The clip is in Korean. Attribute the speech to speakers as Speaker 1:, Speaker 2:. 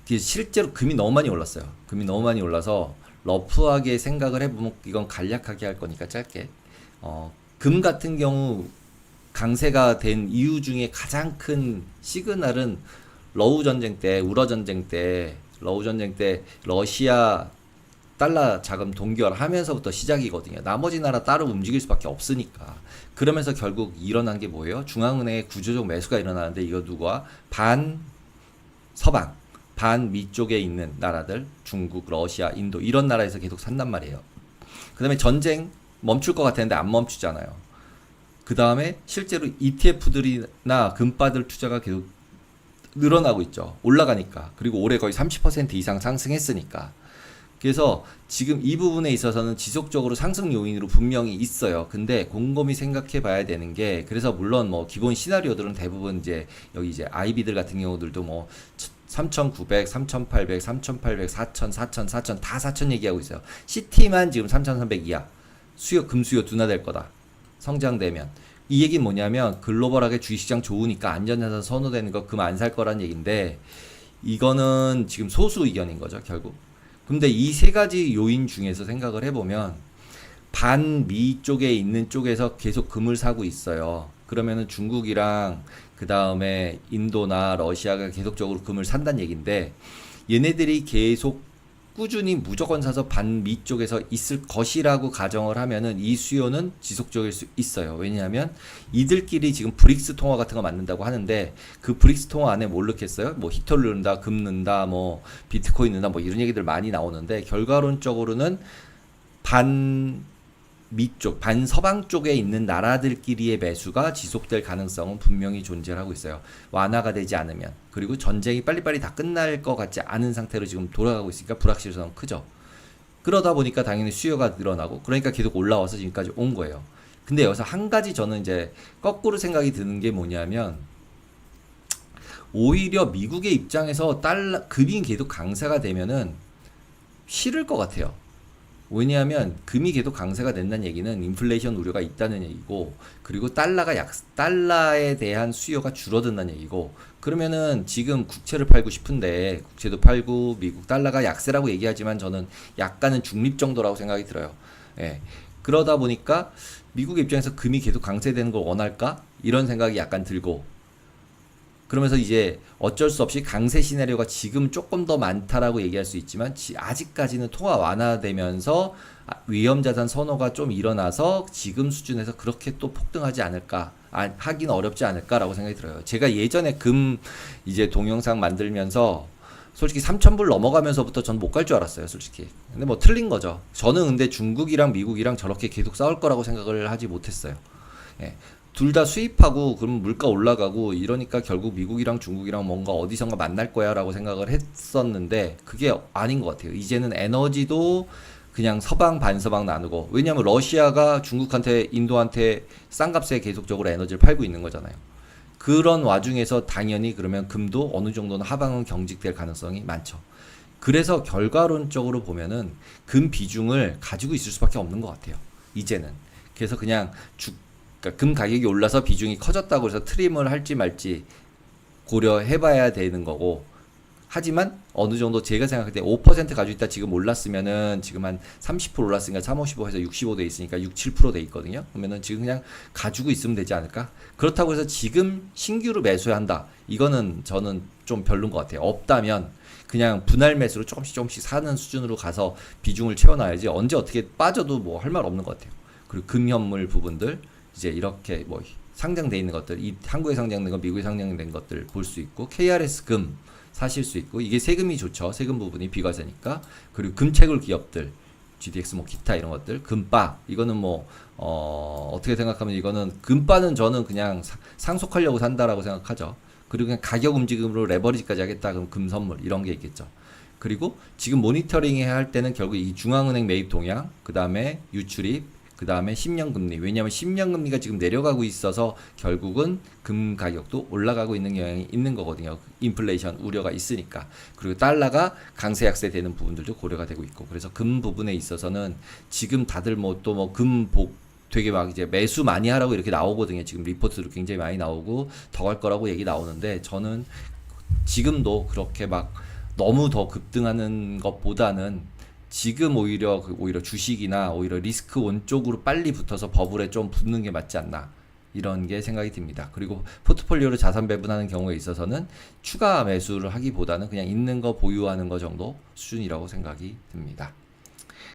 Speaker 1: 실제로 금이 너무 많이 올랐어요. 금이 너무 많이 올라서 러프하게 생각을 해보면 이건 간략하게 할 거니까 짧게. 금 같은 경우 강세가 된 이유 중에 가장 큰 시그널은 러우 전쟁 때 러시아 달러 자금 동결하면서부터 시작이거든요. 나머지 나라 따로 움직일 수밖에 없으니까. 그러면서 결국 일어난 게 뭐예요? 중앙은행의 구조적 매수가 일어나는데 이거 누구와? 서방, 반미 쪽에 있는 나라들, 중국, 러시아, 인도 이런 나라에서 계속 산단 말이에요. 그 다음에 전쟁 멈출 것 같았는데 안 멈추잖아요. 그 다음에 실제로 ETF들이나 금빠들 투자가 계속 늘어나고 있죠. 올라가니까. 그리고 올해 거의 30% 이상 상승했으니까. 그래서 지금 이 부분에 있어서는 지속적으로 상승 요인으로 분명히 있어요. 근데 곰곰이 생각해 봐야 되는 게, 그래서 물론 뭐 기본 시나리오들은 대부분 이제 여기 이제 IB들 같은 경우들도 뭐 3,900, 3,800, 3,800, 4,000, 4,000, 4,000 다 4,000 얘기하고 있어요. CT만 지금 3,300 이하. 금수요 둔화될 거다. 성장되면. 이 얘기는 뭐냐면 글로벌하게 주식시장 좋으니까 안전자산 선호되는 거 금 안 살 거란 얘기인데, 이거는 지금 소수 의견인 거죠, 결국. 근데 이 세 가지 요인 중에서 생각을 해보면 반미 쪽에 있는 쪽에서 계속 금을 사고 있어요. 그러면은 중국이랑 그 다음에 인도나 러시아가 계속적으로 금을 산다는 얘기인데, 얘네들이 계속 꾸준히 무조건 사서 반미 쪽에서 있을 것이라고 가정을 하면은 이 수요는 지속적일 수 있어요. 왜냐하면 이들끼리 지금 브릭스 통화 같은 거 만든다고 하는데, 그 브릭스 통화 안에 뭘 넣겠어요? 뭐 히토를 넣는다, 금 넣는다, 뭐 비트코인 넣는다, 뭐 이런 얘기들 많이 나오는데, 결과론적으로는 반미 쪽, 반서방 쪽에 있는 나라들끼리의 매수가 지속될 가능성은 분명히 존재하고 있어요. 완화가 되지 않으면. 그리고 전쟁이 빨리빨리 다 끝날 것 같지 않은 상태로 지금 돌아가고 있으니까 불확실성은 크죠. 그러다 보니까 당연히 수요가 늘어나고, 그러니까 계속 올라와서 지금까지 온 거예요. 근데 여기서 한 가지 저는 이제 거꾸로 생각이 드는 게 뭐냐면, 오히려 미국의 입장에서 금이 계속 강세가 되면은 싫을 것 같아요. 왜냐하면 금이 계속 강세가 된다는 얘기는 인플레이션 우려가 있다는 얘기고, 그리고 달러에 대한 수요가 줄어든다는 얘기고, 그러면은 지금 국채를 팔고 싶은데, 국채도 팔고 미국 달러가 약세라고 얘기하지만 저는 약간은 중립 정도라고 생각이 들어요. 예. 그러다 보니까 미국 입장에서 금이 계속 강세되는 걸 원할까? 이런 생각이 약간 들고, 그러면서 이제 어쩔 수 없이 강세 시나리오가 지금 조금 더 많다라고 얘기할 수 있지만, 아직까지는 통화 완화되면서 위험자산 선호가 좀 일어나서 지금 수준에서 그렇게 또 폭등하지 않을까, 하긴 어렵지 않을까라고 생각이 들어요. 제가 예전에 금 이제 동영상 만들면서 솔직히 3,000불 넘어가면서부터 전 못 갈 줄 알았어요, 솔직히. 근데 뭐 틀린 거죠. 저는 근데 중국이랑 미국이랑 저렇게 계속 싸울 거라고 생각을 하지 못했어요. 예. 둘 다 수입하고 그럼 물가 올라가고 이러니까 결국 미국이랑 중국이랑 뭔가 어디선가 만날 거야 라고 생각을 했었는데, 그게 아닌 것 같아요. 이제는 에너지도 그냥 서방 반서방 나누고, 왜냐하면 러시아가 중국한테 인도한테 싼 값에 계속적으로 에너지를 팔고 있는 거잖아요. 그런 와중에서 당연히 그러면 금도 어느 정도는 하방은 경직될 가능성이 많죠. 그래서 결과론적으로 보면은 금 비중을 가지고 있을 수밖에 없는 것 같아요, 이제는. 그래서 그냥 그러니까 금 가격이 올라서 비중이 커졌다고 해서 트림을 할지 말지 고려해봐야 되는 거고, 하지만 어느 정도 제가 생각할 때 5% 가지고 있다 지금 올랐으면은, 지금 한 30% 올랐으니까 3, 55 해서 65 돼 있으니까 6, 7% 돼 있거든요. 그러면은 지금 그냥 가지고 있으면 되지 않을까? 그렇다고 해서 지금 신규로 매수해야 한다, 이거는 저는 좀 별론 것 같아요. 없다면 그냥 분할 매수로 조금씩 사는 수준으로 가서 비중을 채워놔야지, 언제 어떻게 빠져도 뭐 할 말 없는 것 같아요. 그리고 금현물 부분들 이제 이렇게 뭐 상장돼 있는 것들, 이 한국에 상장된 거, 미국에 상장된 것들 볼 수 있고, KRS 금 사실 수 있고, 이게 세금이 좋죠. 세금 부분이 비과세니까. 그리고 금채굴 기업들, GDX 뭐 기타 이런 것들, 금바, 이거는 뭐 어떻게 생각하면 이거는 금바는 저는 그냥 상속하려고 산다라고 생각하죠. 그리고 그냥 가격 움직임으로 레버리지까지 하겠다, 그럼 금선물 이런 게 있겠죠. 그리고 지금 모니터링 해야 할 때는 결국 이 중앙은행 매입 동향, 그 다음에 유출입, 그 다음에 10년 금리. 왜냐하면 10년 금리가 지금 내려가고 있어서 결국은 금 가격도 올라가고 있는 경향이 있는 거거든요. 인플레이션 우려가 있으니까. 그리고 달러가 강세 약세 되는 부분들도 고려가 되고 있고. 그래서 금 부분에 있어서는 지금 다들 뭐 또 뭐 되게 막 이제 매수 많이 하라고 이렇게 나오거든요. 지금 리포트도 굉장히 많이 나오고 더 갈 거라고 얘기 나오는데, 저는 지금도 그렇게 막 너무 더 급등하는 것보다는 지금 오히려 주식이나 오히려 리스크 온 쪽으로 빨리 붙어서 버블에 좀 붙는 게 맞지 않나, 이런 게 생각이 듭니다. 그리고 포트폴리오를 자산 배분하는 경우에 있어서는 추가 매수를 하기보다는 그냥 있는 거 보유하는 거 정도 수준이라고 생각이 듭니다.